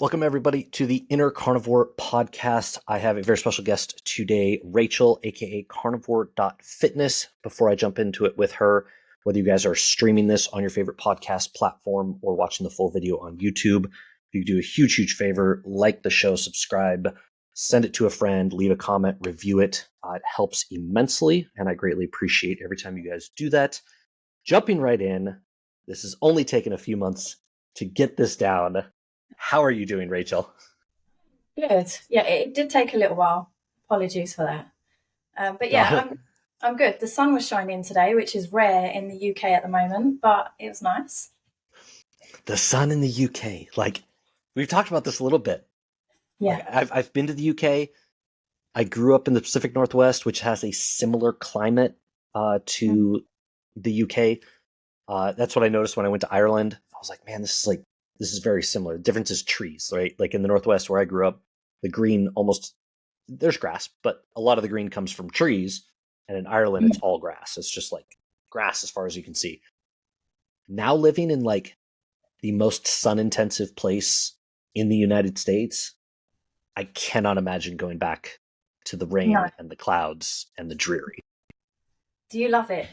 Welcome, everybody, to the Inner Carnivore Podcast. I have a very special guest today, Rachel, aka Carnivore.fitness. Before I jump into it with her, whether you guys are streaming this on your favorite podcast platform or watching the full video on YouTube, you do a huge, huge favor. Like the show, subscribe, send it to a friend, leave a comment, review it. It helps immensely, and I greatly appreciate every time you guys do that. Jumping right in, this has only taken a few months to get this down. How are you doing, Rachel? Good. Yeah, it did take a little while. Apologies for that. But yeah, I'm good. The sun was shining today, which is rare in the UK at the moment, but it was nice. The sun in the UK. We've talked about this a little bit. Yeah. I've been to the UK. I grew up in the Pacific Northwest, which has a similar climate to the UK. That's what I noticed when I went to Ireland. I was like, man, this is very similar. The difference is trees, right? Like in the Northwest where I grew up, the green there's grass, but a lot of the green comes from trees. And in Ireland, it's all grass. It's just like grass as far as you can see. Now living in the most sun-intensive place in the United States, I cannot imagine going back to the rain and the clouds and the dreary. Do you love it?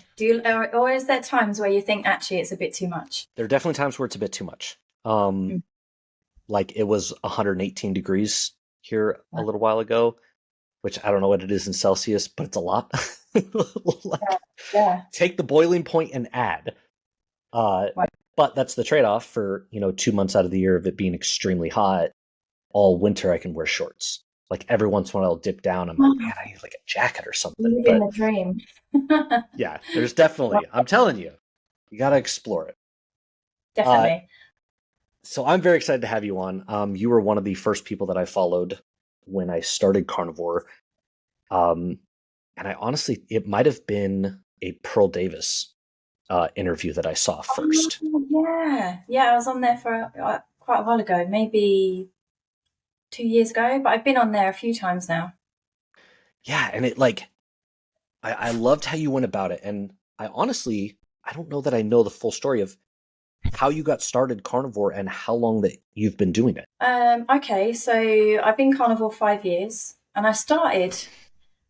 Or is there times where you think actually it's a bit too much? There are definitely times where it's a bit too much. Like it was 118 degrees here a little while ago, which I don't know what it is in Celsius, but it's a lot. Take the boiling point and add. But that's the trade-off for 2 months out of the year of it being extremely hot. All winter I can wear shorts. Like every once in a while I'll dip down. I'm like, man, I need like a jacket or something. Living a dream. Yeah, there's definitely. I'm telling you, you got to explore it. Definitely. So I'm very excited to have you on. You were one of the first people that I followed when I started Carnivore. And I honestly, it might have been a Pearl Davis interview that I saw first. Yeah, I was on there for quite a while ago, maybe 2 years ago, but I've been on there a few times now. Yeah, and I loved how you went about it, and I don't know that I know the full story of how you got started Carnivore and how long that you've been doing it. Okay, so I've been Carnivore 5 years, and I started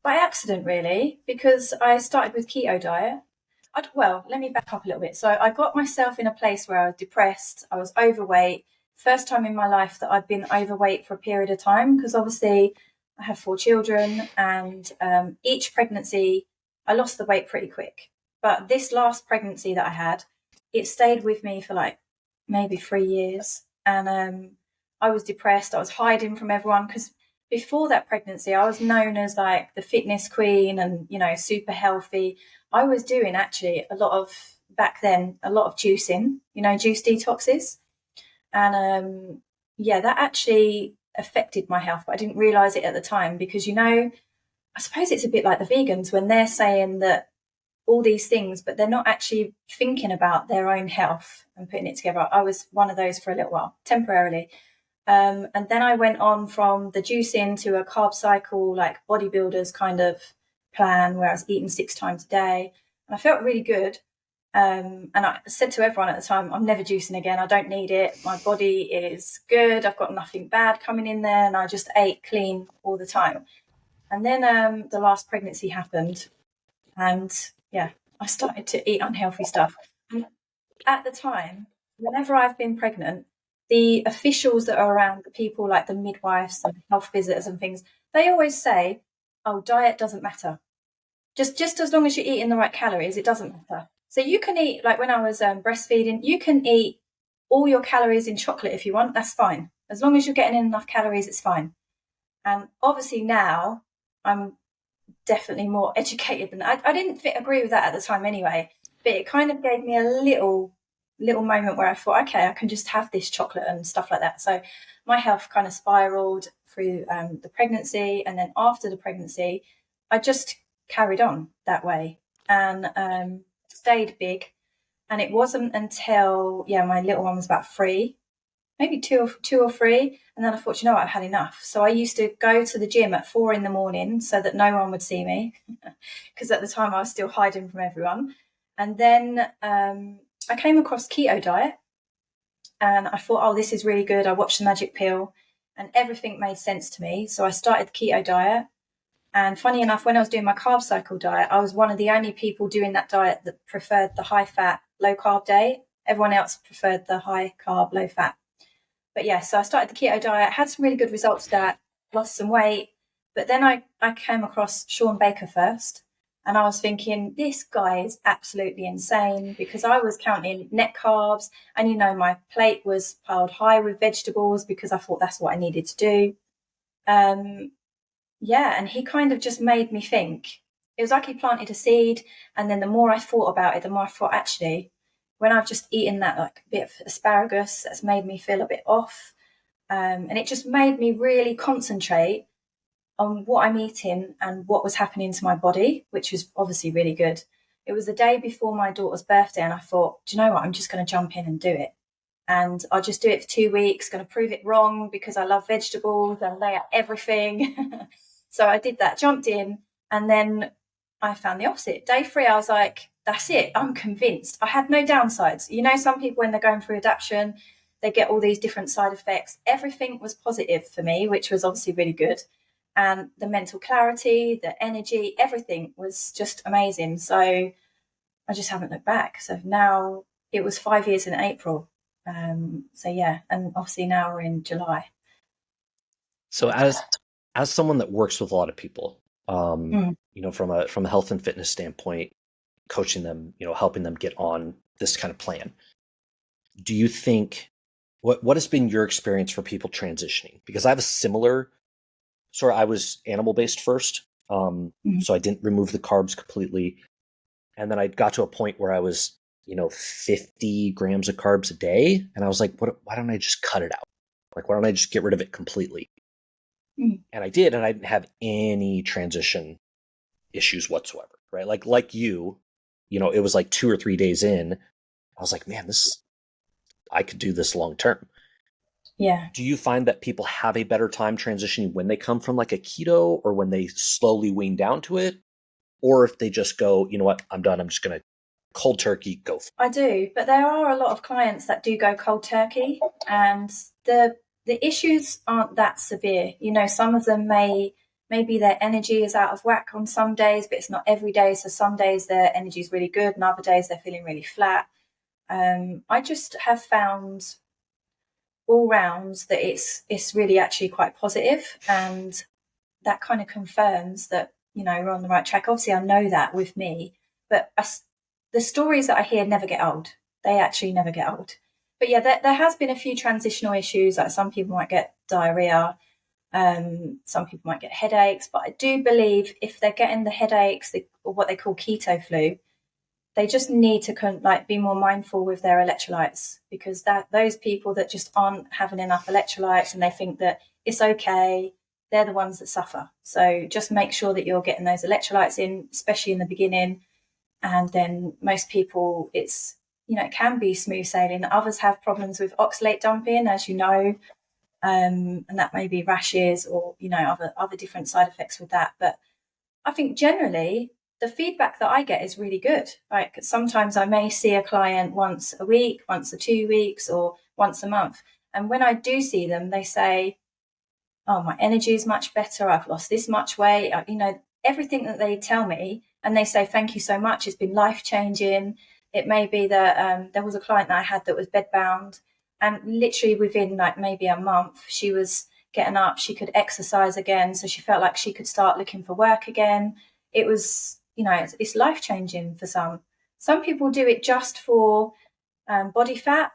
by accident, really, because I started with keto diet. Let me back up a little bit. So I got myself in a place where I was depressed, I was overweight. First time in my life that I'd been overweight for a period of time, because obviously I have 4 children, and each pregnancy I lost the weight pretty quick. But this last pregnancy that I had, it stayed with me for like maybe 3 years, and I was depressed. I was hiding from everyone because before that pregnancy, I was known as like the fitness queen and, super healthy. I was doing actually back then, a lot of juicing, juice detoxes. And that actually affected my health, but I didn't realize it at the time because, I suppose it's a bit like the vegans when they're saying that all these things, but they're not actually thinking about their own health and putting it together. I was one of those for a little while, temporarily. And then I went on from the juicing to a carb cycle, like bodybuilders kind of plan where I was eating 6 times a day. And I felt really good. And I said to everyone at the time, I'm never juicing again. I don't need it. My body is good. I've got nothing bad coming in there. And I just ate clean all the time. And then the last pregnancy happened. And I started to eat unhealthy stuff. And at the time, whenever I've been pregnant, the officials that are around, the people like the midwives and health visitors and things, they always say, oh, diet doesn't matter. Just as long as you're eating the right calories, it doesn't matter. So you can eat, like when I was breastfeeding, you can eat all your calories in chocolate if you want. That's fine. As long as you're getting in enough calories, it's fine. And obviously now I'm definitely more educated than that. I didn't agree with that at the time anyway, but it kind of gave me a little moment where I thought, okay, I can just have this chocolate and stuff like that. So my health kind of spiraled through the pregnancy, and then after the pregnancy, I just carried on that way and stayed big. And it wasn't until my little one was about 3, maybe two or 3, and then I thought, I've had enough. So I used to go to the gym at 4 a.m. so that no one would see me, because at the time I was still hiding from everyone. And then I came across keto diet, and I thought, oh, this is really good. I watched The Magic Pill and everything made sense to me. So I started the keto diet. And funny enough, when I was doing my carb cycle diet, I was one of the only people doing that diet that preferred the high fat, low carb day. Everyone else preferred the high carb, low fat. But yeah, so I started the keto diet, had some really good results with that, lost some weight. But then I came across Sean Baker first. And I was thinking, this guy is absolutely insane, because I was counting net carbs and, you know, my plate was piled high with vegetables because I thought that's what I needed to do. Yeah, and he kind of just made me think. It was like he planted a seed, and then the more I thought about it, the more I thought, actually, when I've just eaten that like bit of asparagus, that's made me feel a bit off. And it just made me really concentrate on what I'm eating and what was happening to my body, which was obviously really good. It was the day before my daughter's birthday, and I thought, do you know what? I'm just going to jump in and do it. And I'll just do it for 2 weeks, going to prove it wrong because I love vegetables and lay out everything. So I did that, jumped in, and then I found the opposite. Day 3, I was like, that's it. I'm convinced. I had no downsides. You know, some people, when they're going through adaptation, they get all these different side effects. Everything was positive for me, which was obviously really good. And the mental clarity, the energy, everything was just amazing. So I just haven't looked back. So now it was 5 years in April. So yeah, and obviously now we're in July. So as someone that works with a lot of people, you know, from a health and fitness standpoint, coaching them, you know, helping them get on this kind of plan, do you think what has been your experience for people transitioning? Because I have a similar sort of, I was animal based first, so I didn't remove the carbs completely, and then I got to a point where I was, you know, 50 grams of carbs a day, and I was like, why don't I just cut it out? Like, why don't I just get rid of it completely? And I did, and I didn't have any transition issues whatsoever, right? Like you know, it was like 2 or 3 days in, I was like, man, I could do this long term. Yeah. Do you find that people have a better time transitioning when they come from like a keto, or when they slowly wean down to it, or if they just go, you know what, I'm done, I'm just going to cold turkey go for it? I do, but there are a lot of clients that do go cold turkey, and the issues aren't that severe. You know, some of them maybe their energy is out of whack on some days, but it's not every day. So some days their energy is really good, and other days they're feeling really flat. I just have found all rounds that it's really actually quite positive, and that kind of confirms that, you know, we're on the right track. Obviously, I know that with me, but the stories that I hear never get old. They actually never get old. But yeah, there has been a few transitional issues. Like some people might get diarrhea, some people might get headaches. But I do believe if they're getting the headaches, or what they call keto flu, they just need to be more mindful with their electrolytes, because those people that just aren't having enough electrolytes and they think that it's okay, they're the ones that suffer. So just make sure that you're getting those electrolytes in, especially in the beginning. And then most people, it's, you know, it can be smooth sailing. Others have problems with oxalate dumping, as you know, and that may be rashes or, you know, other different side effects with that. But I think generally the feedback that I get is really good. Like sometimes I may see a client once a week, once a 2 weeks, or once a month. And when I do see them, they say, oh, my energy is much better. I've lost this much weight. You know, everything that they tell me, and they say, thank you so much. It's been life changing. It may be that there was a client that I had that was bedbound, and literally within like maybe a month, she was getting up, she could exercise again. So she felt like she could start looking for work again. It was, you know, it's life changing for some. Some people do it just for body fat.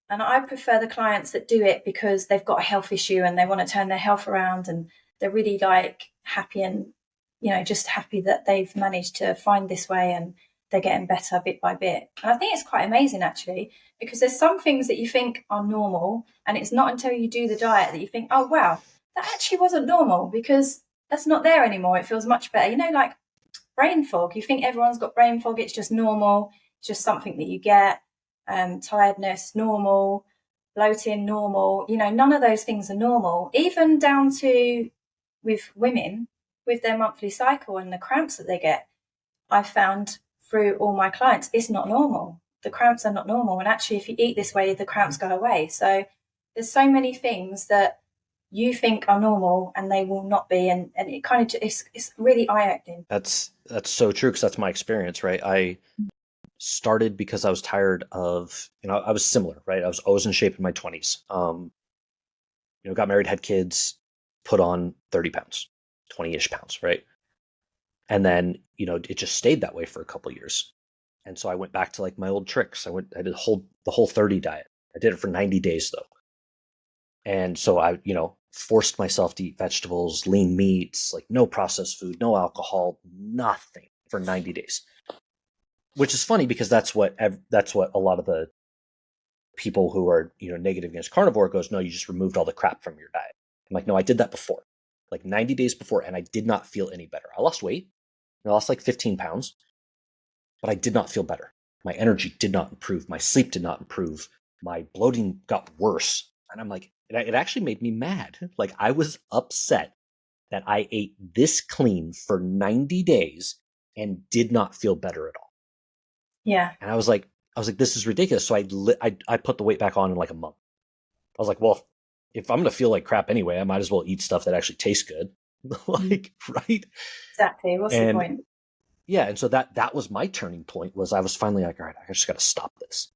And I prefer the clients that do it because they've got a health issue and they want to turn their health around, and they're really like happy and, you know, just happy that they've managed to find this way and they're getting better bit by bit. And I think it's quite amazing actually, because there's some things that you think are normal, and it's not until you do the diet that you think, oh, wow, that actually wasn't normal, because that's not there anymore. It feels much better. You know, like brain fog. You think everyone's got brain fog. It's just normal. It's just something that you get. Tiredness, normal. Bloating, normal. You know, none of those things are normal. Even down to with women, with their monthly cycle and the cramps that they get, I found through all my clients, it's not normal. the cramps are not normal. And actually, if you eat this way, the cramps go away. So there's so many things that you think are normal and they will not be. And it kind of, it's really eye-opening. That's so true, because that's my experience, right? I started because I was tired of, I was similar, right? I was always in shape in my 20s. Got married, had kids, put on 30 pounds, 20-ish pounds, right? And then, it just stayed that way for a couple of years. And so I went back to like my old tricks. I did the whole 30 diet. I did it for 90 days though. And so I, forced myself to eat vegetables, lean meats, like no processed food, no alcohol, nothing for 90 days. Which is funny, because that's what a lot of the people who are, negative against carnivore goes, no, you just removed all the crap from your diet. I'm like, no, I did that before, like 90 days before, and I did not feel any better. I lost weight. I lost like 15 pounds, but I did not feel better. My energy did not improve. My sleep did not improve. My bloating got worse. And I'm like, it actually made me mad. Like, I was upset that I ate this clean for 90 days and did not feel better at all. Yeah. And I was like, this is ridiculous. So I put the weight back on in like a month. I was like, well, if I'm going to feel like crap anyway, I might as well eat stuff that actually tastes good. Like, right? Exactly. What's the point? Yeah. And so that was my turning point. Was I was finally like, all right, I just got to stop this.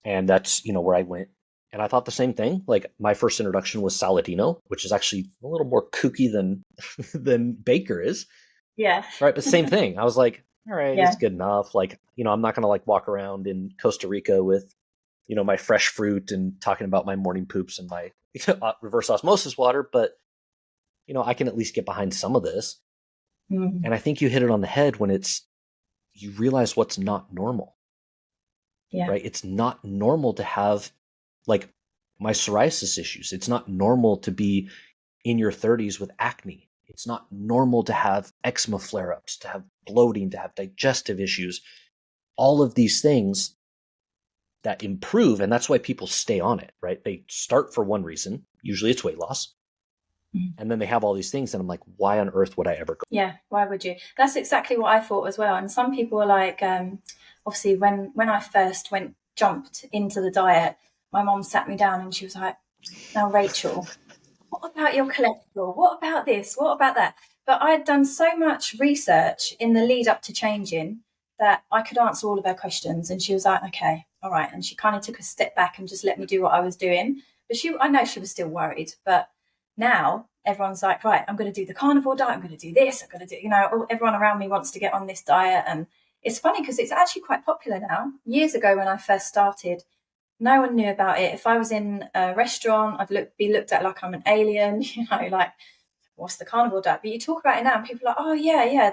And that's, where I went. And I thought the same thing. Like, my first introduction was Saladino, which is actually a little more kooky than Baker is. Yeah. Right. But same thing. I was like, all right, Yeah. it's good enough. Like, I'm not going to like walk around in Costa Rica with, my fresh fruit and talking about my morning poops and my reverse osmosis water, but, I can at least get behind some of this. Mm-hmm. And I think you hit it on the head when you realize what's not normal. Yeah. Right. It's not normal to have like my psoriasis issues. It's not normal to be in your 30s with acne. It's not normal to have eczema flare-ups, to have bloating, to have digestive issues. All of these things that improve, and that's why people stay on it, right? They start for one reason, usually it's weight loss, and then they have all these things, and I'm like, why on earth would I ever go? Yeah, why would you? That's exactly what I thought as well. And some people are like, obviously, when I first jumped into the diet, my mom sat me down and she was like, now, Rachel, what about your cholesterol? What about this? What about that? But I had done so much research in the lead up to changing that I could answer all of her questions. And she was like, okay, all right. And she kind of took a step back and just let me do what I was doing. But I know she was still worried. But now everyone's like, right, I'm going to do the carnivore diet. I'm going to do this. I'm going to do, everyone around me wants to get on this diet. And it's funny because it's actually quite popular now. Years ago when I first started, no one knew about it. If I was in a restaurant, I'd be looked at like I'm an alien, like, what's the carnivore diet? But you talk about it now and people are like, oh, yeah.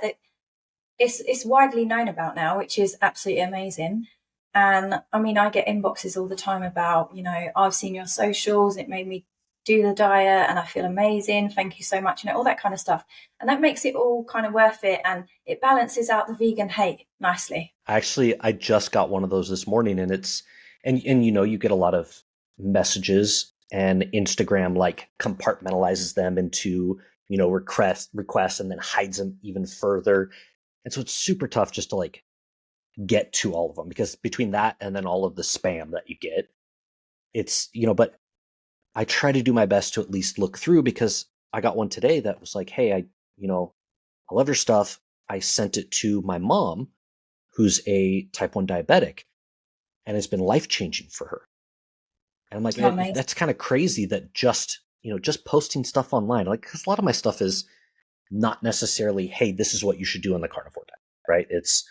It's widely known about now, which is absolutely amazing. And I mean, I get inboxes all the time about, I've seen your socials. It made me do the diet and I feel amazing. Thank you so much. All that kind of stuff. And that makes it all kind of worth it. And it balances out the vegan hate nicely. Actually, I just got one of those this morning, and and you get a lot of messages, and Instagram like compartmentalizes them into, requests and then hides them even further. And so it's super tough just to like get to all of them, because between that and then all of the spam that you get, it's, but I try to do my best to at least look through, because I got one today that was like, hey, I love your stuff. I sent it to my mom, who's a type 1 diabetic, and it's been life-changing for her. And I'm like, that's kind of crazy that just posting stuff online, like, because a lot of my stuff is not necessarily, hey, this is what you should do on the carnivore diet, right? It's,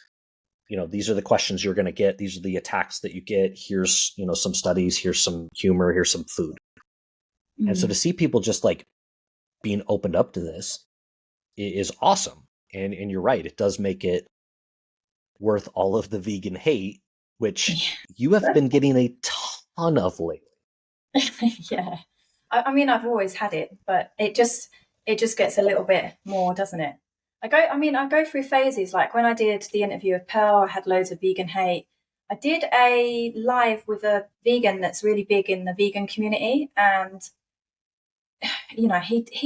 these are the questions you're going to get. These are the attacks that you get. Here's, some studies, here's some humor, here's some food. And so to see people just like being opened up to this is awesome. And you're right. It does make it worth all of the vegan hate, which you have been getting a ton of lately. Yeah. I mean, I've always had it, but it just gets a little bit more, doesn't it? I go through phases. Like when I did the interview with Pearl, I had loads of vegan hate. I did a live with a vegan that's really big in the vegan community, and he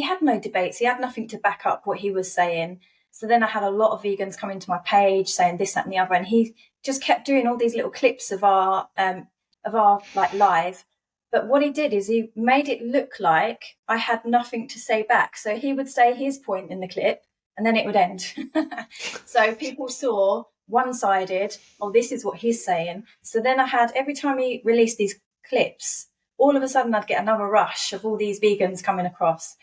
had no debates. He had nothing to back up what he was saying. So then I had a lot of vegans coming to my page saying this, that, and the other, and he just kept doing all these little clips of our like live. But what he did is he made it look like I had nothing to say back. So he would say his point in the clip, and then it would end. So people saw one-sided, oh, this is what he's saying. So then I had, every time he released these clips, all of a sudden I'd get another rush of all these vegans coming across.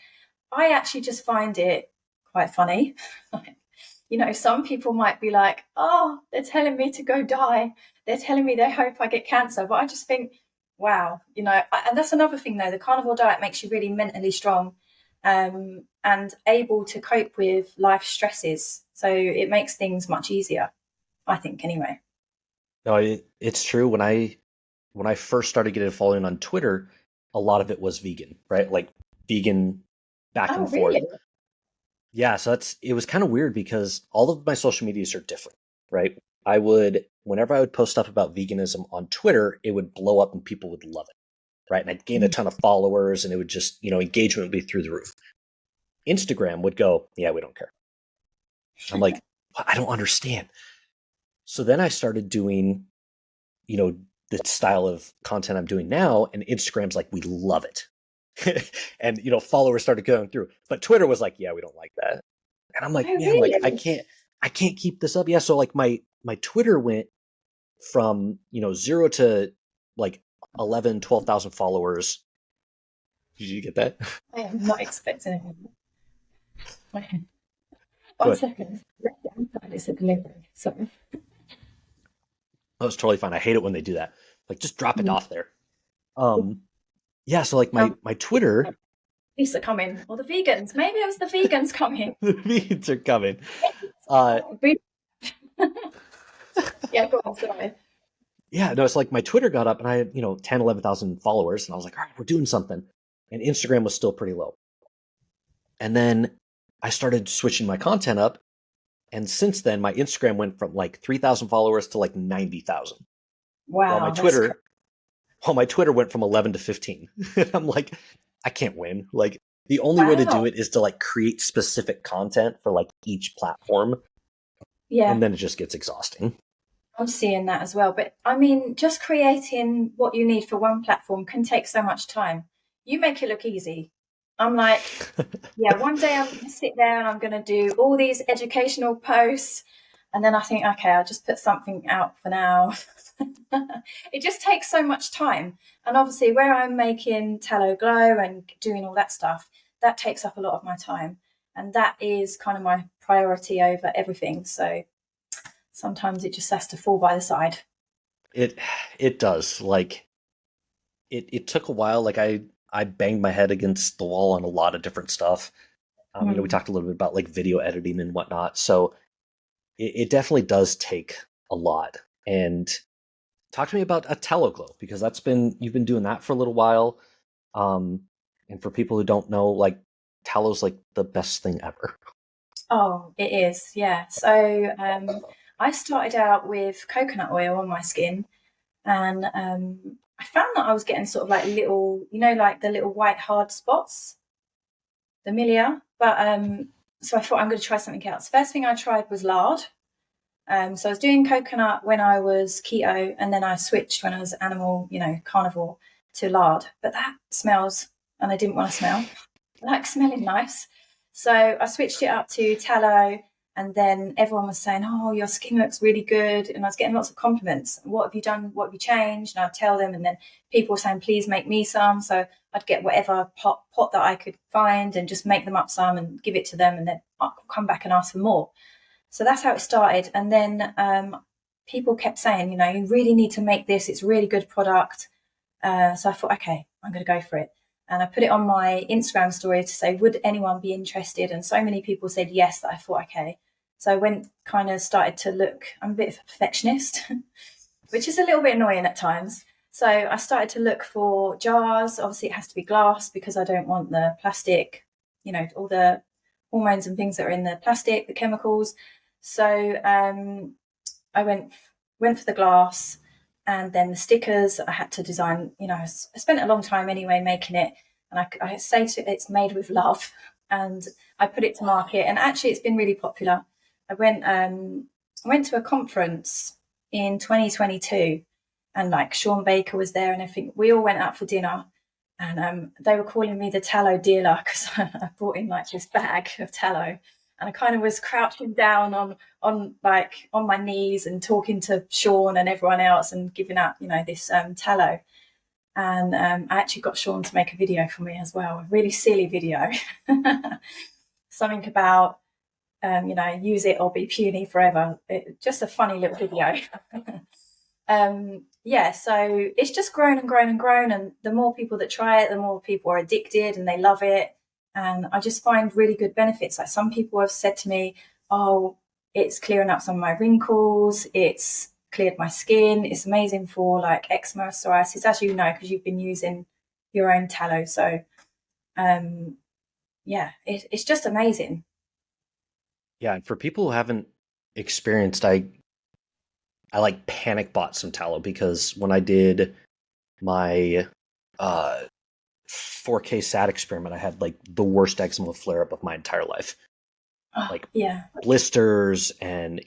I actually just find it quite funny. You know, some people might be like, oh, they're telling me to go die. They're telling me they hope I get cancer. But I just think, wow, you know, and that's another thing though. The carnivore diet makes you really mentally strong and able to cope with life stresses. So it makes things much easier, I think, anyway. No, it's true. When I first started getting following on Twitter, a lot of it was vegan, right? Like vegan back Oh, and forth. really? Yeah, so it was kind of weird because all of my social medias are different, right? I would, whenever I would post stuff about veganism on Twitter, it would blow up and people would love it, right? And I'd gain a ton of followers and it would just, engagement would be through the roof. Instagram would go, yeah, we don't care. I'm like, I don't understand. So then I started doing, the style of content I'm doing now, and Instagram's like, we love it. And followers started going through, but Twitter was like, yeah, we don't like that. And I'm like, Oh, man, like really? I can't keep this up. Yeah, so like my Twitter went from 0 to like 12,000 followers. Did you get that? I am not expecting it. One Good. second. It's a delivery. Sorry. That was totally fine. I hate it when they do that. Like, just drop it off there. Yeah, so like my Twitter, Lisa coming, or the vegans. Maybe it was the vegans coming. the vegans are coming. Uh, Yeah, go on, sorry. yeah, no, it's like my Twitter got up and I had, 10, 11,000 followers, and I was like, all right, we're doing something. And Instagram was still pretty low. And then I started switching my content up. And since then, my Instagram went from like 3,000 followers to like 90,000. While Wow, my Twitter went from 11 to 15. I'm like, I can't win. Like, the only way to do wow. it is to like create specific content for like each platform. Yeah, And then it just gets exhausting. I'm seeing that as well. But I mean, just creating what you need for one platform can take so much time. You make it look easy. I'm like, yeah, one day I'm going to sit there and I'm going to do all these educational posts. And then I think, okay, I'll just put something out for now. It just takes so much time. And obviously, where I'm making tallow glow and doing all that stuff, that takes up a lot of my time. And that is kind of my priority over everything. So sometimes it just has to fall by the side. It does. Like, it took a while. Like, I banged my head against the wall on a lot of different stuff. We talked a little bit about like video editing and whatnot. So it definitely does take a lot. And talk to me about a tallow glow, because you've been doing that for a little while. And for people who don't know, like, tallow's like the best thing ever. Oh, it is. Yeah. So I started out with coconut oil on my skin, and I found that I was getting sort of like little, like the little white hard spots, the milia. But so I thought I'm going to try something else. First thing I tried was lard. So I was doing coconut when I was keto, and then I switched when I was animal, carnivore, to lard. But that smells, and I didn't want to smell. I like smelling nice. So I switched it up to tallow, and then everyone was saying, "Oh, your skin looks really good," and I was getting lots of compliments. What have you done? What have you changed? And I'd tell them, and then people were saying, "Please make me some." So I'd get whatever pot that I could find and just make them up some and give it to them, and then I'll come back and ask for more. So that's how it started. And then people kept saying, you really need to make this. It's a really good product. So I thought, okay, I'm going to go for it. And I put it on my Instagram story to say, would anyone be interested? And so many people said yes, that I thought, okay. So I started to look, I'm a bit of a perfectionist, which is a little bit annoying at times. So I started to look for jars. Obviously, it has to be glass because I don't want the plastic, all the hormones and things that are in the plastic, the chemicals. So I went for the glass, and then the stickers I had to design. I spent a long time anyway making it, and I say it's made with love. and I put it to market. And actually, it's been really popular. I went to a conference in 2022, and like Sean Baker was there, and I think we all went out for dinner. And they were calling me the tallow dealer because I brought in like this bag of tallow, and I kind of was crouching down on my knees and talking to Sean and everyone else and giving out, this tallow. And I actually got Sean to make a video for me as well, a really silly video, something about use it or be puny forever. Just a funny little video. So it's just grown and grown and grown. And the more people that try it, the more people are addicted and they love it. And I just find really good benefits. Like some people have said to me, oh, it's clearing up some of my wrinkles. It's cleared my skin. It's amazing for like eczema, psoriasis, as you know, because you've been using your own tallow. So, it's just amazing. Yeah, and for people who haven't experienced, I like panic bought some tallow because when I did my 4K SAT experiment, I had like the worst eczema flare up of my entire life. Blisters and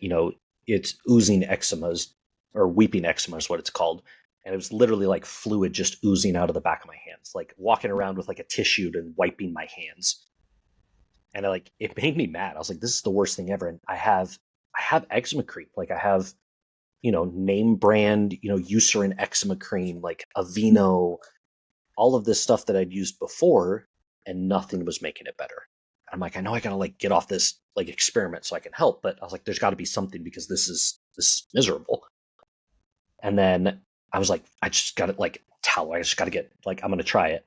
it's oozing eczemas or weeping eczema is what it's called. And it was literally like fluid just oozing out of the back of my hands, like walking around with like a tissue and wiping my hands. And it made me mad. I was like, this is the worst thing ever. And I have eczema cream. Like I have, name brand, Eucerin eczema cream, like Aveeno, all of this stuff that I'd used before, and nothing was making it better. I'm like, I know I gotta like get off this like experiment so I can help, but I was like, there's got to be something because this is miserable. And then I was like, I just got it like tallow. I just got to get like I'm gonna try it,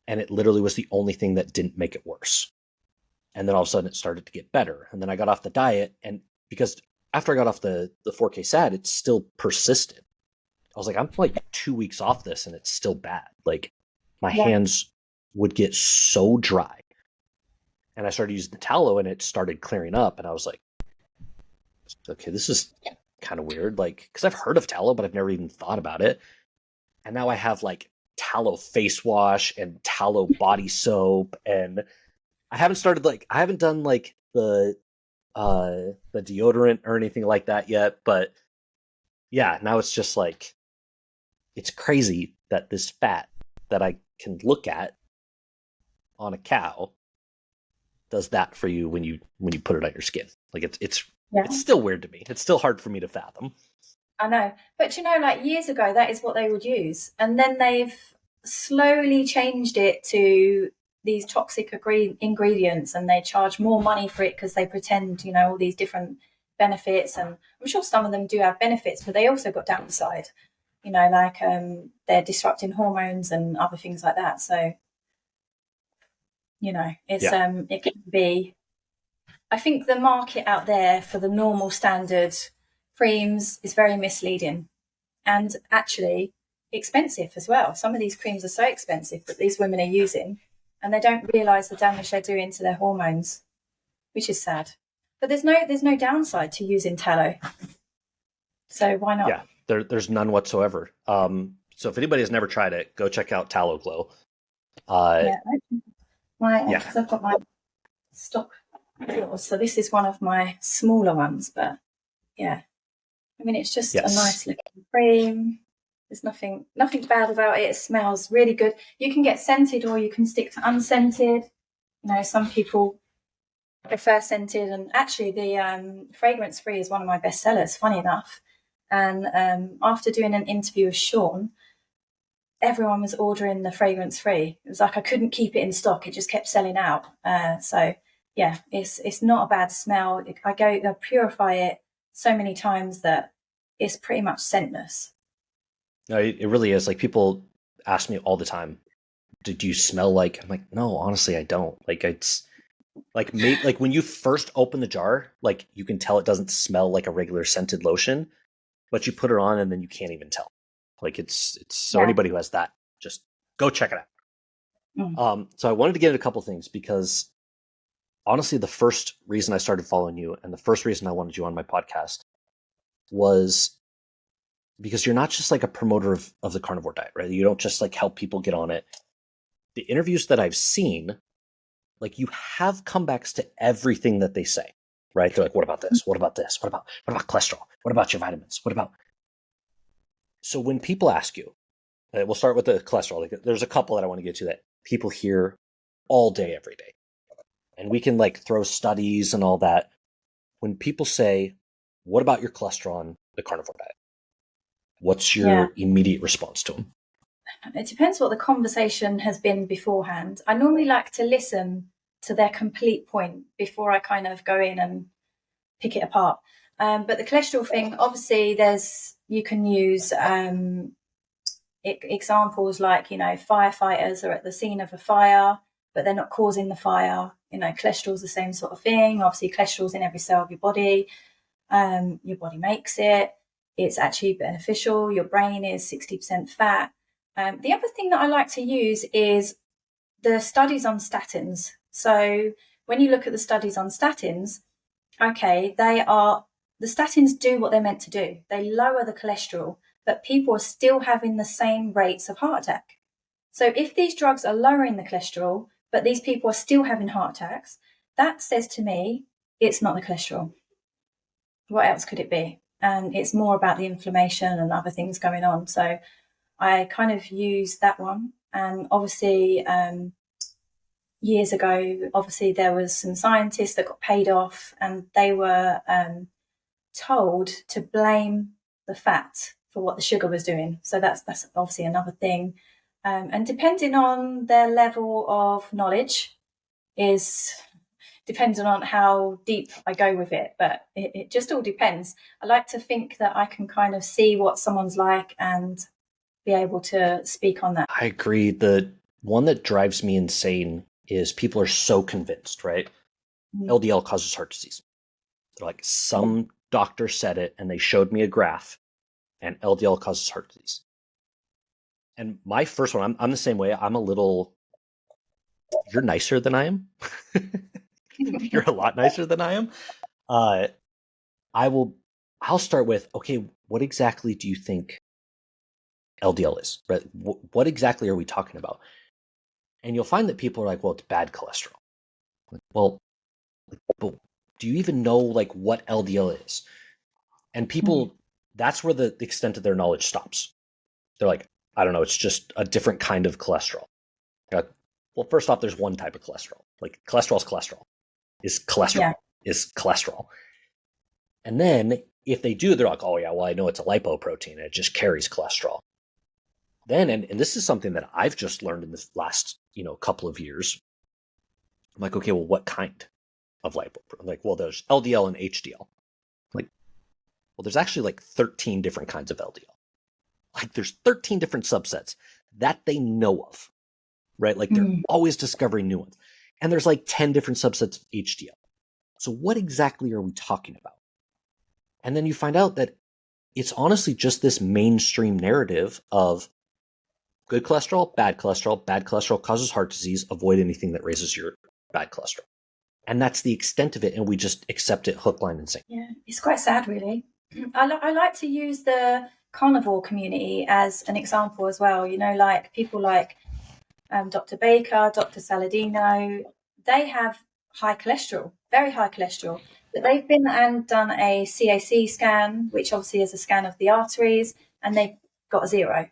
and it literally was the only thing that didn't make it worse. And then all of a sudden it started to get better. And then I got off the diet, and because after I got off the 4K SAT, it still persisted. I was like, I'm like 2 weeks off this and it's still bad. Like my hands would get so dry. And I started using the tallow and it started clearing up. And I was like, okay, this is kind of weird. Like, because I've heard of tallow, but I've never even thought about it. And now I have like tallow face wash and tallow body soap. And I haven't done like the deodorant or anything like that yet. But yeah, now it's just like, it's crazy that this fat that I can look at on a cow does that for you when you put it on your skin. Like it's still weird to me. It's still hard for me to fathom. I know. But like years ago, that is what they would use. And then they've slowly changed it to these toxic ingredients, and they charge more money for it because they pretend, all these different benefits. And I'm sure some of them do have benefits, but they also got downside, like they're disrupting hormones and other things like that. So, it can be, I think the market out there for the normal standard creams is very misleading and actually expensive as well. Some of these creams are so expensive that these women are using, and they don't realise the damage they're doing to their hormones, which is sad. But there's no downside to using tallow. So why not? Yeah, there's none whatsoever. So if anybody has never tried it, go check out Tallow Glow. Because I've got my stock. So this is one of my smaller ones, but yeah. I mean, it's just a nice looking cream. There's nothing bad about it. It smells really good. You can get scented or you can stick to unscented. Some people prefer scented, and actually the fragrance free is one of my best sellers, funny enough. And after doing an interview with Sean, everyone was ordering the fragrance free. It was like I couldn't keep it in stock. It just kept selling out. So yeah, it's not a bad smell. I purify it so many times that it's pretty much scentless. No, it really is. Like people ask me all the time, do you smell like? I'm like, no, honestly, I don't. Like it's like when you first open the jar, like you can tell it doesn't smell like a regular scented lotion, but you put it on and then you can't even tell. Like it's so anybody who has that, just go check it out. So I wanted to get into a couple things because honestly, the first reason I started following you and the first reason I wanted you on my podcast was because you're not just like a promoter of the carnivore diet, right? You don't just like help people get on it. The interviews that I've seen, like you have comebacks to everything that they say, right? They're like, what about this? What about this? What about cholesterol? What about your vitamins? What about? So when people ask you, we'll start with the cholesterol. Like, there's a couple that I want to get to that people hear all day, every day. And we can like throw studies and all that. When people say, what about your cholesterol on the carnivore diet? What's your immediate response to them? It depends what the conversation has been beforehand. I normally like to listen to their complete point before I kind of go in and pick it apart. But the cholesterol thing, obviously, you can use examples like, firefighters are at the scene of a fire, but they're not causing the fire. Cholesterol's the same sort of thing. Obviously, cholesterol's in every cell of your body. Your body makes it. It's actually beneficial. Your brain is 60% fat. The other thing that I like to use is the studies on statins. So when you look at the studies on statins, okay, the statins do what they're meant to do. They lower the cholesterol, but people are still having the same rates of heart attack. So if these drugs are lowering the cholesterol, but these people are still having heart attacks, that says to me, it's not the cholesterol. What else could it be? And it's more about the inflammation and other things going on. So I kind of use that one. And obviously, years ago, obviously there was some scientists that got paid off, and they were told to blame the fat for what the sugar was doing. So that's obviously another thing. And depending on their level of knowledge is depending on how deep I go with it, but it just all depends. I like to think that I can kind of see what someone's like and be able to speak on that. I agree. The one that drives me insane is people are so convinced, right? LDL causes heart disease. They're like, some doctor said it and they showed me a graph and LDL causes heart disease. And my first one, I'm the same way. I'm a little, you're nicer than I am. You're a lot nicer than I am. I'll start with, okay, what exactly do you think LDL is? Right? What exactly are we talking about? And you'll find that people are like, well, it's bad cholesterol. Well, but do you even know like what LDL is? And people, that's where the extent of their knowledge stops. They're like, I don't know, it's just a different kind of cholesterol. Like, well, first off, there's one type of cholesterol. Like cholesterol is cholesterol. Is cholesterol. And then if they do, they're like, oh yeah, well, I know it's a lipoprotein and it just carries cholesterol. Then, and this is something that I've just learned in this last, couple of years. I'm like, okay, well, what kind of lipoprotein? I'm like, well, there's LDL and HDL. I'm like, well, there's actually like 13 different kinds of LDL. Like there's 13 different subsets that they know of, right? Like they're always discovering new ones. And there's like 10 different subsets of HDL. So what exactly are we talking about? And then you find out that it's honestly just this mainstream narrative of good cholesterol, bad cholesterol causes heart disease, avoid anything that raises your bad cholesterol. And that's the extent of it, and we just accept it hook, line, and sinker. Yeah, it's quite sad, really. I like to use the carnivore community as an example as well. Like people like Dr. Baker, Dr. Saladino, they have high cholesterol, very high cholesterol. But they've been and done a CAC scan, which obviously is a scan of the arteries, and they've got a 0.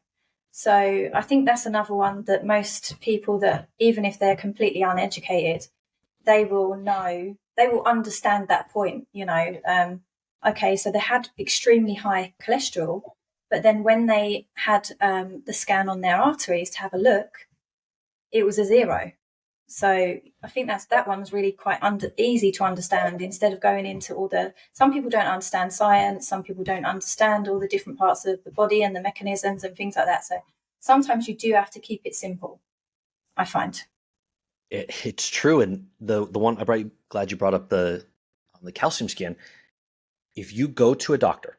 So I think that's another one that most people that, even if they're completely uneducated, they will understand that point, okay, so they had extremely high cholesterol, but then when they had the scan on their arteries to have a look, it was a 0. So I think that one's really quite easy to understand, instead of going into some people don't understand science, some people don't understand all the different parts of the body and the mechanisms and things like that. So sometimes you do have to keep it simple, I find. It's true. And the one, I'm glad you brought up the calcium scan. If you go to a doctor,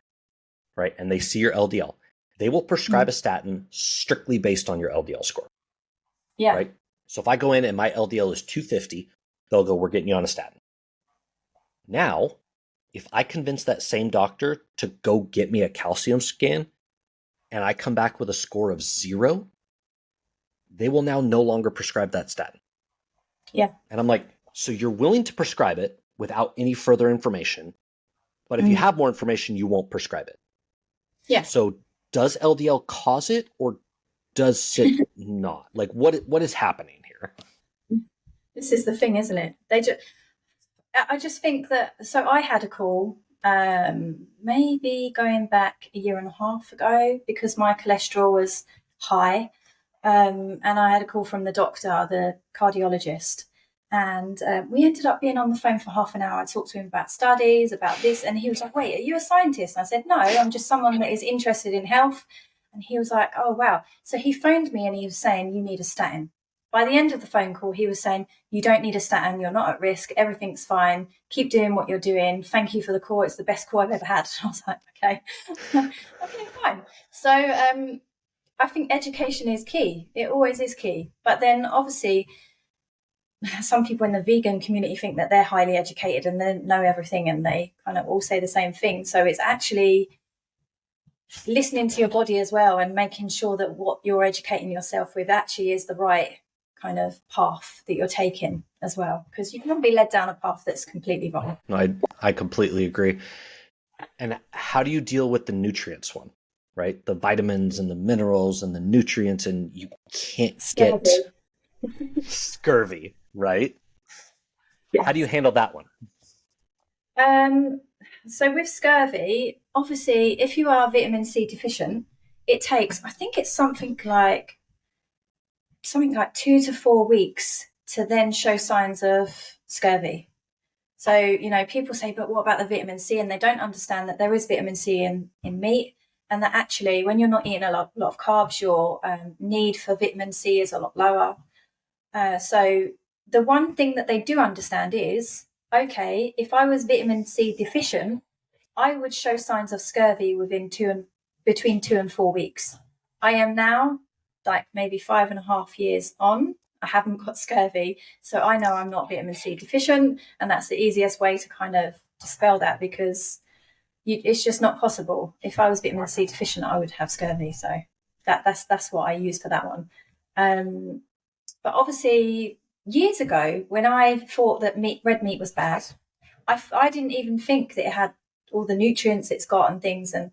right, and they see your LDL, they will prescribe a statin strictly based on your LDL score. Yeah. Right. So if I go in and my LDL is 250, they'll go, we're getting you on a statin. Now, if I convince that same doctor to go get me a calcium scan and I come back with a score of 0, they will now no longer prescribe that statin. Yeah. And I'm like, so you're willing to prescribe it without any further information, but if you have more information, you won't prescribe it. Yeah. So does LDL cause it, or does it not? Like, what is happening here? This is the thing, isn't it? I just think that, so I had a call maybe going back a year and a half ago because my cholesterol was high. And I had a call from the doctor, the cardiologist, and we ended up being on the phone for half an hour. I talked to him about studies, about this, and he was like, "Wait, are you a scientist?" And I said, "No, I'm just someone that is interested in health." And he was like, "Oh, wow." So he phoned me and he was saying, "You need a statin." By the end of the phone call, he was saying, "You don't need a statin. You're not at risk. Everything's fine. Keep doing what you're doing. Thank you for the call. It's the best call I've ever had." I was like, "Okay, okay, fine." So I think education is key. It always is key. But then obviously some people in the vegan community think that they're highly educated and they know everything and they kind of all say the same thing. So it's actually listening to your body as well and making sure that what you're educating yourself with actually is the right kind of path that you're taking as well. Because you can be led down a path that's completely wrong. No, I completely agree. And how do you deal with the nutrients one? Right? The vitamins and the minerals and the nutrients, and you can't get scurvy, right? Yes. How do you handle that one? So with scurvy, obviously, if you are vitamin C deficient, it takes, I think it's something like 2 to 4 weeks to then show signs of scurvy. So, you know, people say, but what about the vitamin C? And they don't understand that there is vitamin C in meat, and that actually, when you're not eating a lot of carbs, your need for vitamin C is a lot lower. So the one thing that they do understand is, okay, if I was vitamin C deficient, I would show signs of scurvy between 2 and 4 weeks. I am now like maybe 5.5 years on. I haven't got scurvy, so I know I'm not vitamin C deficient, and that's the easiest way to kind of dispel that because it's just not possible. If I was vitamin C deficient, I would have scurvy. So that's what I use for that one. But obviously, years ago, when I thought that red meat was bad, I didn't even think that it had all the nutrients it's got and things. And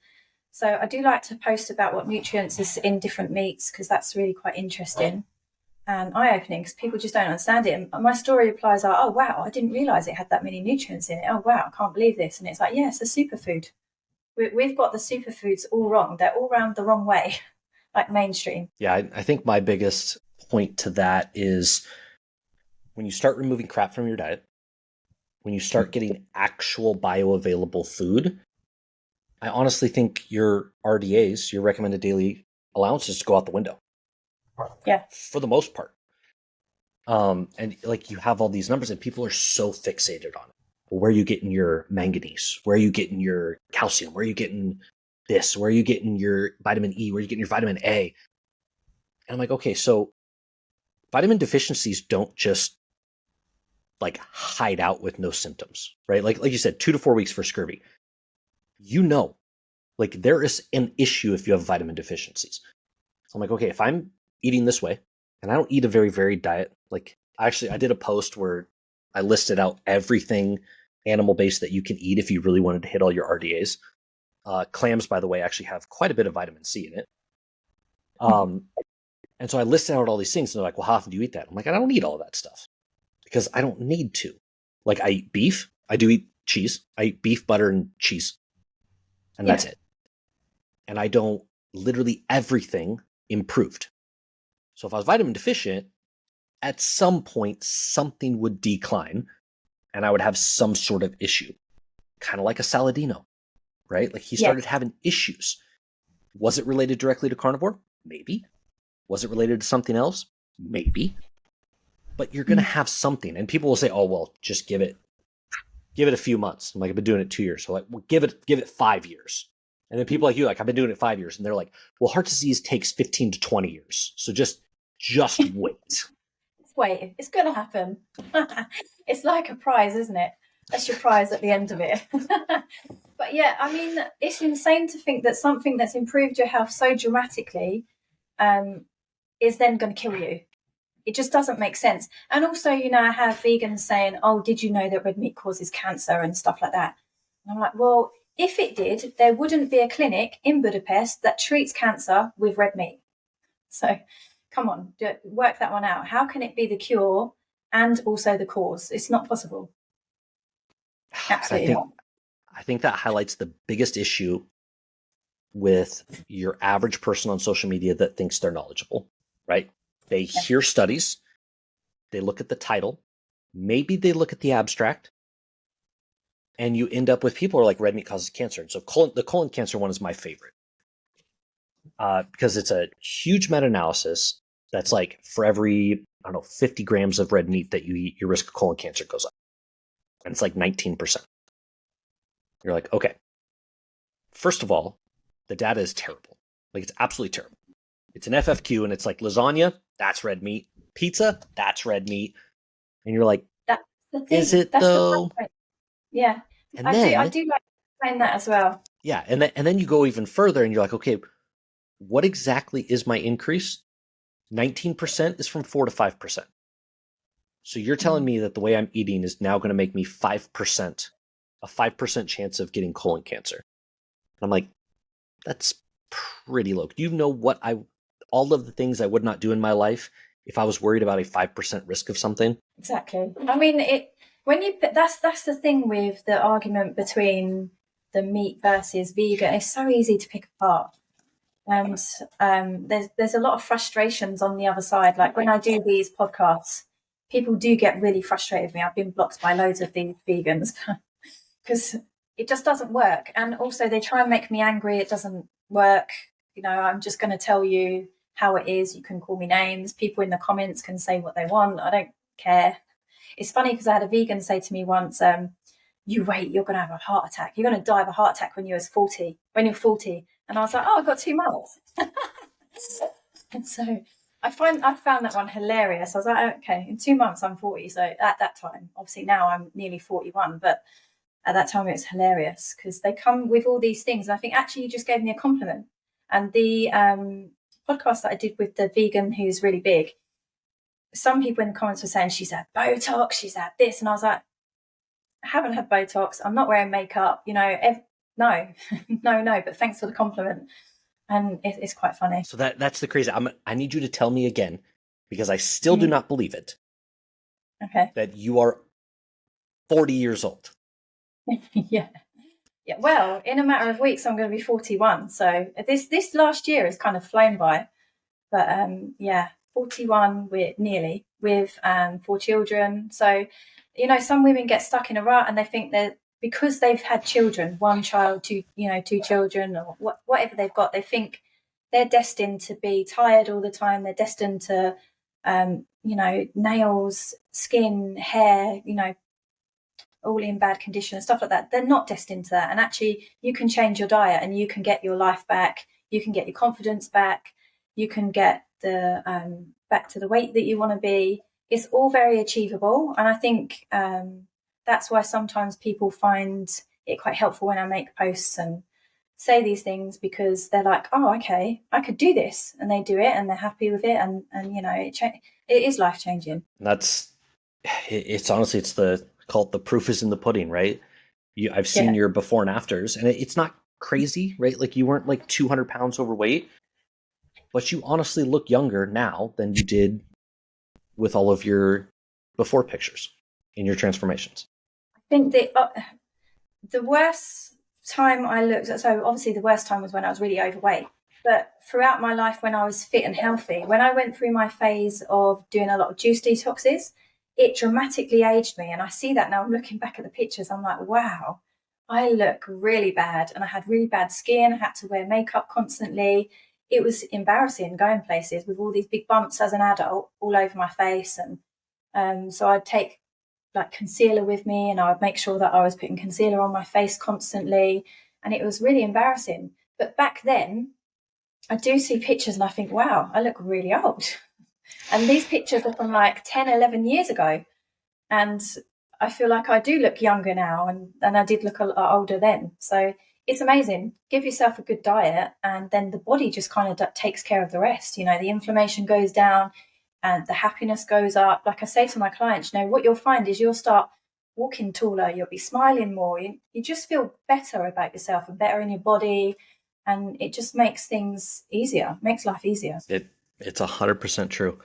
so I do like to post about what nutrients is in different meats because that's really quite interesting and eye-opening because people just don't understand it. And my story replies are, "Oh, wow, I didn't realise it had that many nutrients in it. Oh, wow, I can't believe this." And it's like, yeah, it's a superfood. We've got the superfoods all wrong. They're all round the wrong way, like mainstream. Yeah, I think my biggest point to that is when you start removing crap from your diet, when you start getting actual bioavailable food, I honestly think your RDAs, your recommended daily allowances, go out the window. Yeah. For the most part. And like you have all these numbers and people are so fixated on it. Well, where are you getting your manganese? Where are you getting your calcium? Where are you getting this? Where are you getting your vitamin E? Where are you getting your vitamin A? And I'm like, okay, so vitamin deficiencies don't just like hide out with no symptoms, right? Like you said, 2 to 4 weeks for scurvy. You know, like there is an issue if you have vitamin deficiencies. So I'm like, okay, if I'm eating this way, and I don't eat a very varied diet, like I did a post where I listed out everything animal-based that you can eat if you really wanted to hit all your RDAs. Clams, by the way, actually have quite a bit of vitamin C in it. And so I listed out all these things, and they're like, well, how often do you eat that? I'm like, I don't eat all of that stuff because I don't need to. Like I eat beef, I do eat cheese, I eat beef, butter, and cheese. And that's it. And I don't literally everything improved. So if I was vitamin deficient, at some point something would decline and I would have some sort of issue. Kind of like a Saladino, right? Like he started having issues. Was it related directly to carnivore? Maybe. Was it related to something else? Maybe. But you're going to have something. And people will say, oh, well, just give it a few months. I'm like, I've been doing it 2 years. So like, well, give it 5 years. And then people like you, like, I've been doing it 5 years. And they're like, well, heart disease takes 15 to 20 years. So just wait. Wait, it's going to happen. It's like a prize, isn't it? That's your prize at the end of it. But yeah, I mean, it's insane to think that something that's improved your health so dramatically is then going to kill you. It just doesn't make sense. And also, I have vegans saying, oh, did you know that red meat causes cancer and stuff like that? And I'm like, well, if it did, there wouldn't be a clinic in Budapest that treats cancer with red meat. So come on, work that one out. How can it be the cure and also the cause? It's not possible. Absolutely not. I think that highlights the biggest issue with your average person on social media that thinks they're knowledgeable, right? They hear studies, they look at the title, maybe they look at the abstract, and you end up with people who are like, red meat causes cancer. And so the colon cancer one is my favorite because it's a huge meta-analysis that's like for every, 50 grams of red meat that you eat, your risk of colon cancer goes up. And it's like 19%. You're like, okay, first of all, the data is terrible. Like, it's absolutely terrible. It's an FFQ, and it's like lasagna, that's red meat. Pizza, that's red meat. And you're like, that's the thing. Is it though? Yeah. And I then, do like to explain that as well. Yeah. And then you go even further and you're like, okay, what exactly is my increase? 19% is from 4 to 5%. So you're telling me that the way I'm eating is now going to make me 5%, a 5% chance of getting colon cancer. And I'm like, that's pretty low. Do you know what all of the things I would not do in my life if I was worried about a 5% risk of something? Exactly. I mean, that's the thing with the argument between the meat versus vegan. It's so easy to pick apart. And there's a lot of frustrations on the other side. Like when I do these podcasts, people do get really frustrated with me. I've been blocked by loads of these vegans because it just doesn't work. And also they try and make me angry. It doesn't work. I'm just going to tell you how it is. You can call me names. People in the comments can say what they want. I don't care. It's funny because I had a vegan say to me once, you're going to have a heart attack. You're going to die of a heart attack when you're 40. And I was like, I've got 2 months. And so I found that one hilarious. I was like, okay, in 2 months I'm 40. So at that time, obviously now I'm nearly 41, but at that time it was hilarious because they come with all these things. And I think actually you just gave me a compliment. And the podcast that I did with the vegan who's really big, some people in the comments were saying she's had Botox, she's had this. And I was like, I haven't had Botox. I'm not wearing makeup. No, no. But thanks for the compliment. And it's quite funny. So that's the crazy. I need you to tell me again, because I still do not believe it. Okay. That you are 40 years old. Yeah. Well, in a matter of weeks, I'm going to be 41. So this last year has kind of flown by. But 41 with 4 children. So, some women get stuck in a rut and they think that because they've had children, 1 child, 2 children, or whatever they've got, they think they're destined to be tired all the time. They're destined to, nails, skin, hair, all in bad condition and stuff like that. They're not destined to that. And actually, you can change your diet and you can get your life back. You can get your confidence back. You can get the back to the weight that you want to be. It's all very achievable. And I think that's why sometimes people find it quite helpful when I make posts and say these things, because they're like, oh, okay, I could do this. And they do it and they're happy with it. And it is life-changing. It's honestly, it's called the proof is in the pudding, right? I've seen your before and afters, and it's not crazy, right? Like you weren't like 200 pounds overweight, but you honestly look younger now than you did with all of your before pictures in your transformations. I think the worst time I looked at, so obviously the worst time was when I was really overweight, but throughout my life when I was fit and healthy, when I went through my phase of doing a lot of juice detoxes, it dramatically aged me. And I see that now. I'm looking back at the pictures. I'm like, wow, I look really bad. And I had really bad skin. I had to wear makeup constantly. It was embarrassing going places with all these big bumps as an adult all over my face. And so I'd take like concealer with me and I would make sure that I was putting concealer on my face constantly. And it was really embarrassing. But back then, I do see pictures and I think, wow, I look really old. And these pictures are from like 10, 11 years ago. And I feel like I do look younger now and I did look a lot older then. So it's amazing. Give yourself a good diet and then the body just kind of takes care of the rest. The inflammation goes down. and the happiness goes up. Like I say to my clients, what you'll find is you'll start walking taller, you'll be smiling more, you just feel better about yourself and better in your body, and it just makes things easier, makes life easier. It's 100% true.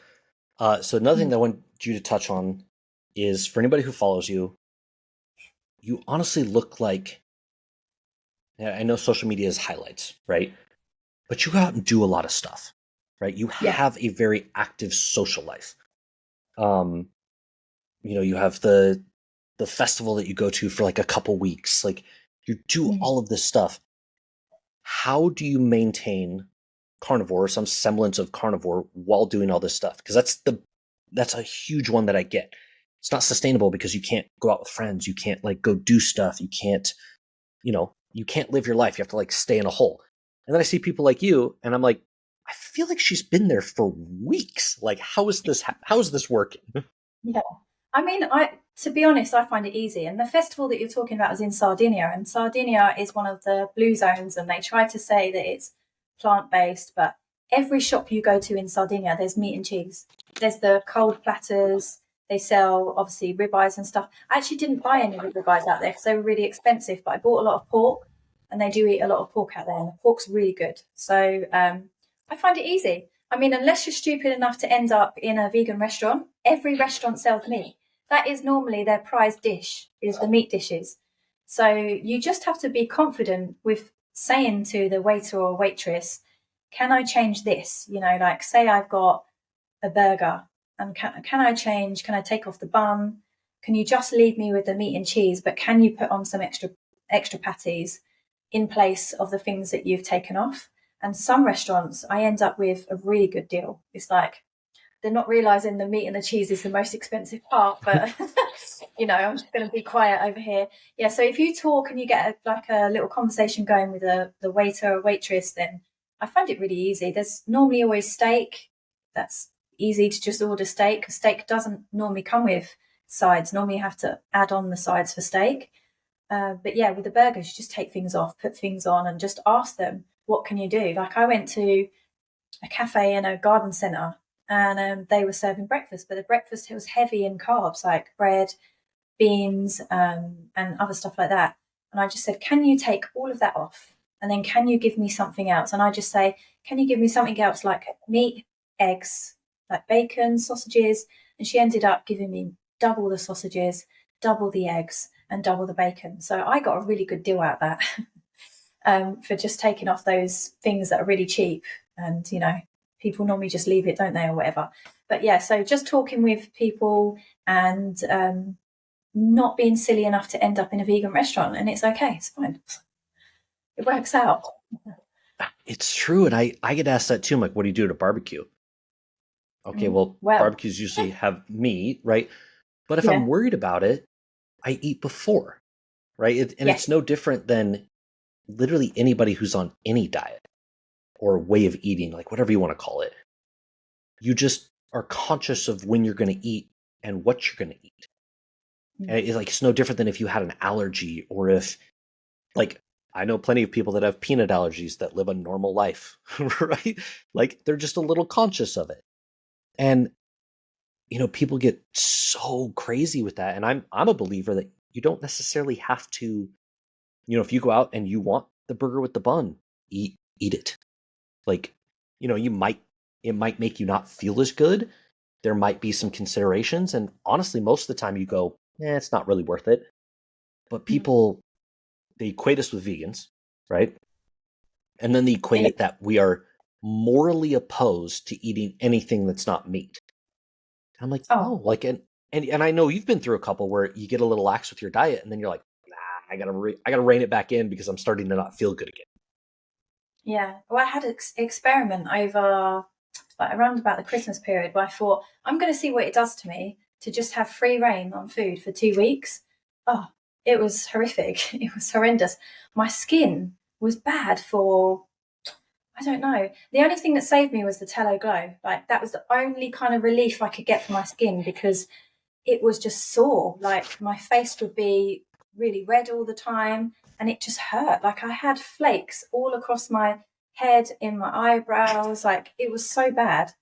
So another thing that I want you to touch on is, for anybody who follows you, you honestly look like, I know social media is highlights, right? But you go out and do a lot of stuff, right? You Yeah. have a very active social life. Um, you have the festival that you go to for like a couple weeks. Like, you do all of this stuff. How do you maintain carnivore, some semblance of carnivore, while doing all this stuff? Because that's a huge one that I get. It's not sustainable because you can't go out with friends, you can't like go do stuff, you can't live your life. You have to like stay in a hole. And then I see people like you, and I'm like, I feel like she's been there for weeks. Like, how is this working? Yeah. I mean, to be honest, I find it easy. And the festival that you're talking about is in Sardinia, and Sardinia is one of the blue zones, and they try to say that it's plant-based, but every shop you go to in Sardinia, there's meat and cheese. There's the cold platters. They sell, obviously, ribeyes and stuff. I actually didn't buy any ribeyes out there because they were really expensive, but I bought a lot of pork, and they do eat a lot of pork out there, and the pork's really good. So I find it easy. I mean, unless you're stupid enough to end up in a vegan restaurant, every restaurant sells meat. That is normally their prized dish, is the meat dishes. So you just have to be confident with saying to the waiter or waitress, can I change this? Like, say I've got a burger, and can I take off the bun? Can you just leave me with the meat and cheese, but can you put on some extra patties in place of the things that you've taken off? And some restaurants, I end up with a really good deal. It's like they're not realizing the meat and the cheese is the most expensive part, but I'm just going to be quiet over here. Yeah. So if you talk and you get a little conversation going with the waiter or waitress, then I find it really easy. There's normally always steak. That's easy to just order steak, because steak doesn't normally come with sides. Normally you have to add on the sides for steak. But yeah, with the burgers, you just take things off, put things on, and just ask them, what can you do? Like, I went to a cafe in a garden centre, and they were serving breakfast, but the breakfast was heavy in carbs, like bread, beans, and other stuff like that. And I just said, can you take all of that off? And then can you give me something else? And I just say, can you give me something else, like meat, eggs, like bacon, sausages? And she ended up giving me double the sausages, double the eggs, and double the bacon. So I got a really good deal out of that for just taking off those things that are really cheap. And, people normally just leave it, don't they, or whatever. But yeah, so just talking with people and not being silly enough to end up in a vegan restaurant, and it's okay, it's fine. It works out. It's true. And I get asked that too. I'm like, what do you do at a barbecue? Okay, well, barbecues usually have meat, right? But if I'm worried about it, I eat before, right? It's no different than literally anybody who's on any diet or way of eating, like whatever you want to call it. You just are conscious of when you're going to eat and what you're going to eat. And it's no different than if you had an allergy, or if, like, I know plenty of people that have peanut allergies that live a normal life, right? Like, they're just a little conscious of it. And people get so crazy with that. And I'm a believer that you don't necessarily have to, if you go out and you want the burger with the bun, eat it. Like, it might make you not feel as good. There might be some considerations. And honestly, most of the time you go, it's not really worth it. But people, they equate us with vegans, right? And then they equate it that we are morally opposed to eating anything that's not meat. I'm like, no, like, and I know you've been through a couple where you get a little lax with your diet, and then you're like, nah, I gotta rein it back in because I'm starting to not feel good again. Yeah, well, I had an experiment over around about the Christmas period where I thought, I'm going to see what it does to me to just have free reign on food for 2 weeks. Oh, it was horrific. It was horrendous. My skin was bad for, I don't know. The only thing that saved me was the tallow glow. Like, that was the only kind of relief I could get for my skin, because it was just sore. Like, my face would be really red all the time, and it just hurt. Like, I had flakes all across my head, in my eyebrows. Like, it was so bad.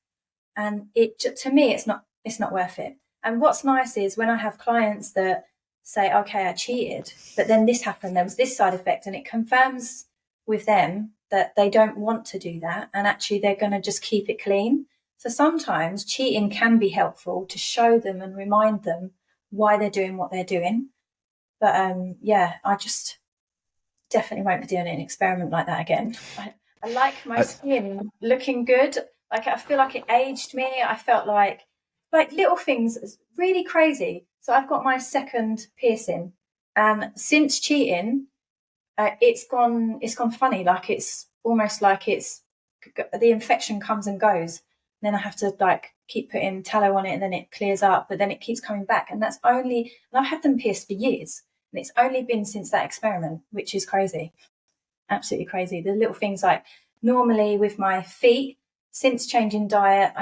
And to me, it's not worth it. And what's nice is when I have clients that say, okay, I cheated, but then this happened, there was this side effect, and it confirms with them that they don't want to do that, and actually they're going to just keep it clean. So sometimes cheating can be helpful to show them and remind them why they're doing what they're doing. But I just definitely won't be doing an experiment like that again. I like my skin looking good. Like, I feel like it aged me. I felt like little things, really crazy. So I've got my second piercing, and since cheating, it's gone funny. Like, it's almost like the infection comes and goes. And then I have to keep putting tallow on it, and then it clears up, but then it keeps coming back. And and I've had them pierced for years, and it's only been since that experiment, which is crazy. Absolutely crazy. The little things, like normally with my feet, since changing diet,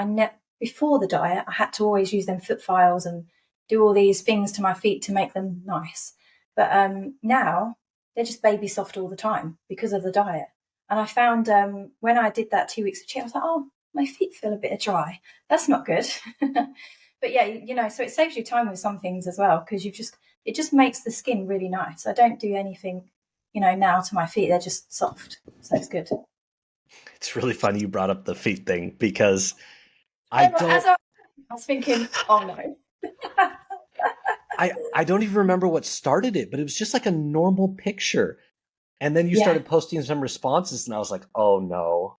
before the diet, I had to always use them foot files and do all these things to my feet to make them nice. But now they're just baby soft all the time because of the diet. And I found when I did that 2 weeks of cheat, I was like, oh, my feet feel a bit dry. That's not good. But yeah, so it saves you time with some things as well, because it just makes the skin really nice. I don't do anything, now to my feet. They're just soft. So it's good. It's really funny you brought up the feet thing, because I was thinking, oh no. I don't even remember what started it, but it was just like a normal picture. And then you started posting some responses, and I was like, oh no.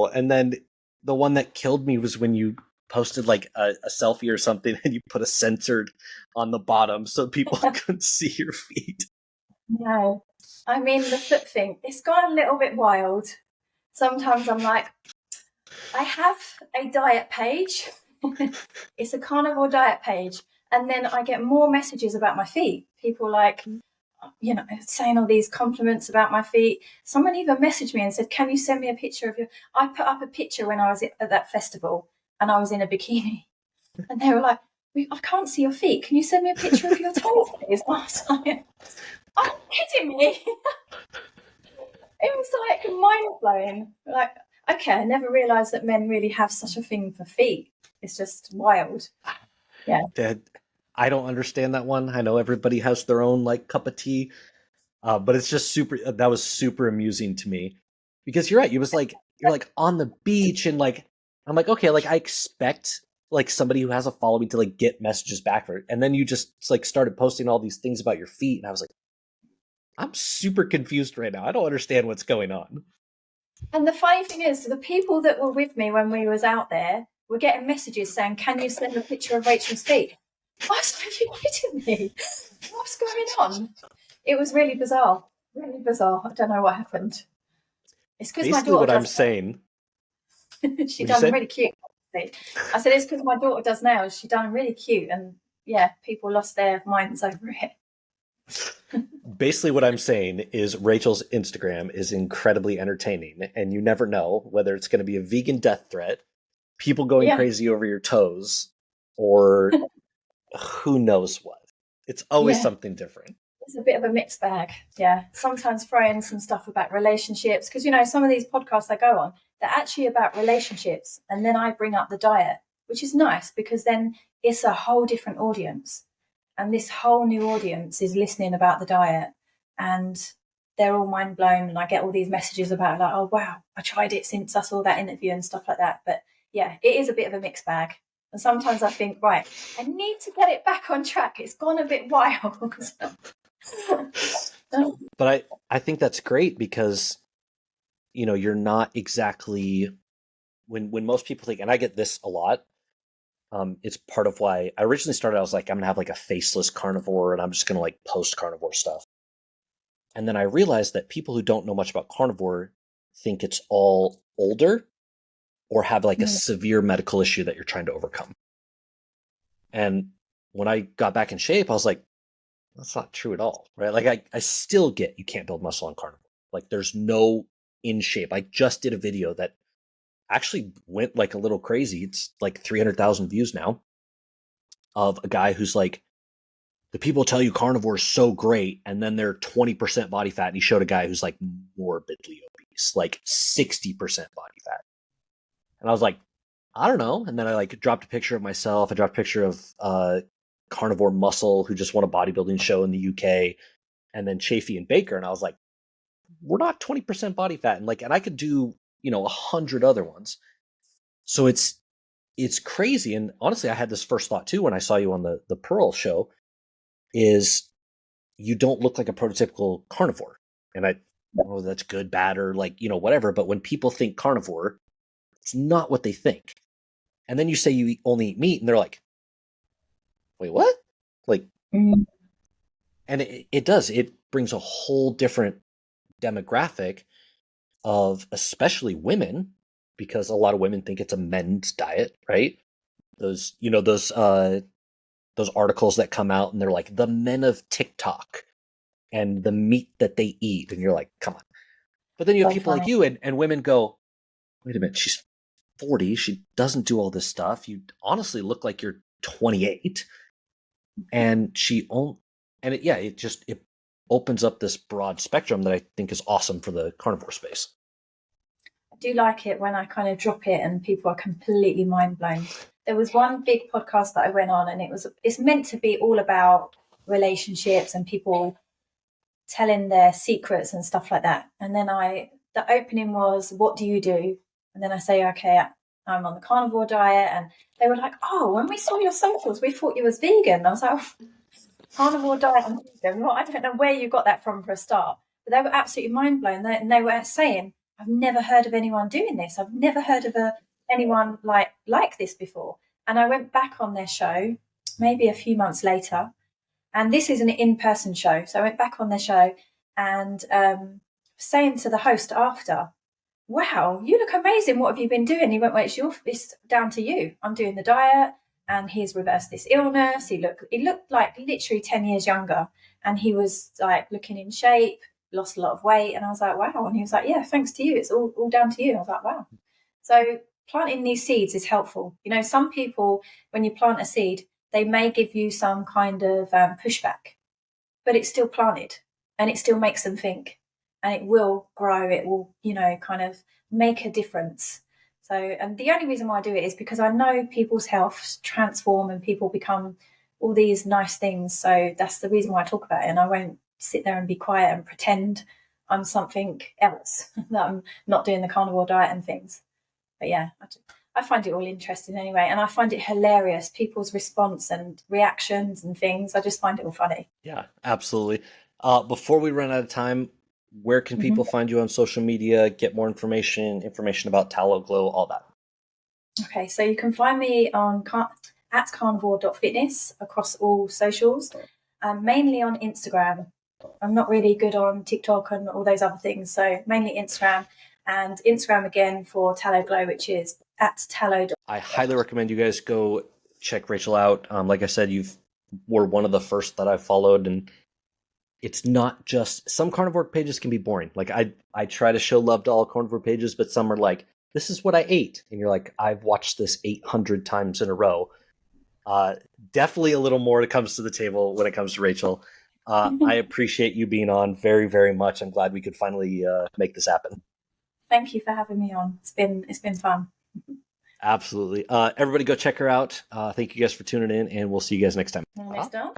And then the one that killed me was when you posted like a selfie or something, and you put a censored on the bottom so people couldn't see your feet. No, I mean, the foot thing, it's gone a little bit wild. Sometimes I'm like, I have a diet page. It's a carnivore diet page. And then I get more messages about my feet. People saying all these compliments about my feet. Someone even messaged me and said, can you send me a picture of I put up a picture when I was at that festival and I was in a bikini. And they were like, I can't see your feet. Can you send me a picture of your toes, please? I was like, are you kidding me? It was like mind blowing. Like, okay, I never realised that men really have such a thing for feet. It's just wild. Yeah. I don't understand that one. I know everybody has their own cup of tea, but it's just that was super amusing to me, because you're right. You're on the beach, and I'm like, okay, I expect somebody who has a following to get messages back for it. And then you just started posting all these things about your feet. And I was like, I'm super confused right now. I don't understand what's going on. And the funny thing is, the people that were with me when we was out there were getting messages saying, can you send a picture of Rachel's feet? I was like, are you kidding me? What's going on? It was really bizarre. Really bizarre. I don't know what happened. It's because my daughter what does I'm saying. She done them really cute. I said, it's because my daughter does nails. She done them really cute. And yeah, people lost their minds over it. Basically what I'm saying is Rachel's Instagram is incredibly entertaining, and you never know whether it's going to be a vegan death threat, people going crazy over your toes, or who knows what. It's always something different. It's a bit of a mixed bag. Yeah. Sometimes throw in some stuff about relationships, because, some of these podcasts I go on, they're actually about relationships. And then I bring up the diet, which is nice, because then it's a whole different audience. And this whole new audience is listening about the diet, and they're all mind blown. And I get all these messages about oh, wow, I tried it since I saw that interview and stuff like that. But yeah, it is a bit of a mixed bag. And sometimes I think, right, I need to get it back on track. It's gone a bit wild. But I think that's great, because, you're not exactly, when most people think, and I get this a lot, it's part of why I originally started. I was like, I'm gonna have a faceless carnivore, and I'm just gonna post carnivore stuff. And then I realized that people who don't know much about carnivore think it's all older or have a severe medical issue that you're trying to overcome. And when I got back in shape, I was like, that's not true at all, right? I still get you can't build muscle on carnivore. There's no in shape. I just did a video that actually went a little crazy. It's 300,000 views now, of a guy who's the people tell you carnivore is so great, and then they're 20% body fat. And he showed a guy who's morbidly obese, 60% body fat. And I was like, I don't know. And then I like dropped a picture of myself. I dropped a picture of Carnivore Muscle, who just won a bodybuilding show in the UK, and then Chafee and Baker. And I was like, we're not 20% body fat. And I could do, 100 other ones. So it's crazy. And honestly, I had this first thought too when I saw you on the Pearl show is you don't look like a prototypical carnivore. And I don't know if that's good, bad, or like, whatever. But when people think carnivore, it's not what they think. And then you say you only eat meat, and they're like, wait, what? Like, Mm. and it does. It brings a whole different demographic of especially women, because a lot of women think it's a men's diet, right? Those articles that come out and they're like the men of TikTok and the meat that they eat, and you're like, come on. But then you have So people like funny. you and women go, wait a minute, she's 40, she doesn't do all this stuff. You honestly look like you're 28, and it opens up this broad spectrum that I think is awesome for the carnivore space. I do like it when I kind of drop it and people are completely mind blown. There was one big podcast that I went on, and it's meant to be all about relationships and people telling their secrets and stuff like that. And then the opening was, "What do you do?" And then I say, "Okay, I'm on the carnivore diet." And they were like, "Oh, when we saw your socials, we thought you was vegan." And I was like, oh, "Carnivore diet and vegan? Well, I don't know where you got that from for a start." But they were absolutely mind blown. And they were saying, "I've never heard of anyone doing this. I've never heard of anyone like this before." And I went back on their show maybe a few months later, and this is an in-person show. So I went back on their show and saying to the host after, "Wow, you look amazing. What have you been doing?" He went, "Well, it's down to you. I'm doing the diet, and he's reversed this illness." He looked like literally 10 years younger, and he was like looking in shape, lost a lot of weight. And I was like, "Wow." And he was like, "Yeah, thanks to you. It's all down to you." I was like, "Wow." So planting these seeds is helpful. Some people, when you plant a seed, they may give you some kind of pushback, but it's still planted and it still makes them think, and it will grow. It will, kind of make a difference. So, and the only reason why I do it is because I know people's health transform and people become all these nice things. So that's the reason why I talk about it. And I won't sit there and be quiet and pretend I'm something else, that I'm not doing the carnivore diet and things. But yeah, I find it all interesting anyway. And I find it hilarious, people's response and reactions and things. I just find it all funny. Yeah, absolutely. Before we run out of time, where can Mm-hmm. people find you on social media, get more information about Tallow Glow, all that? Okay, so you can find me on at carnivore.fitness across all socials, mainly on Instagram. I'm not really good on TikTok and all those other things, so mainly Instagram, and Instagram again for Tallow Glow, which is at tallow. I highly recommend you guys go check Rachel out. Like I said, were one of the first that I followed, and it's not just, some carnivore pages can be boring. Like I try to show love to all carnivore pages, but some are like, this is what I ate, and you're like, I've watched this 800 times in a row. Definitely a little more comes to the table when it comes to Rachel. I appreciate you being on very, very much. I'm glad we could finally make this happen. Thank you for having me on. It's been fun. Absolutely. Everybody go check her out. Thank you guys for tuning in, and we'll see you guys next time. Next up.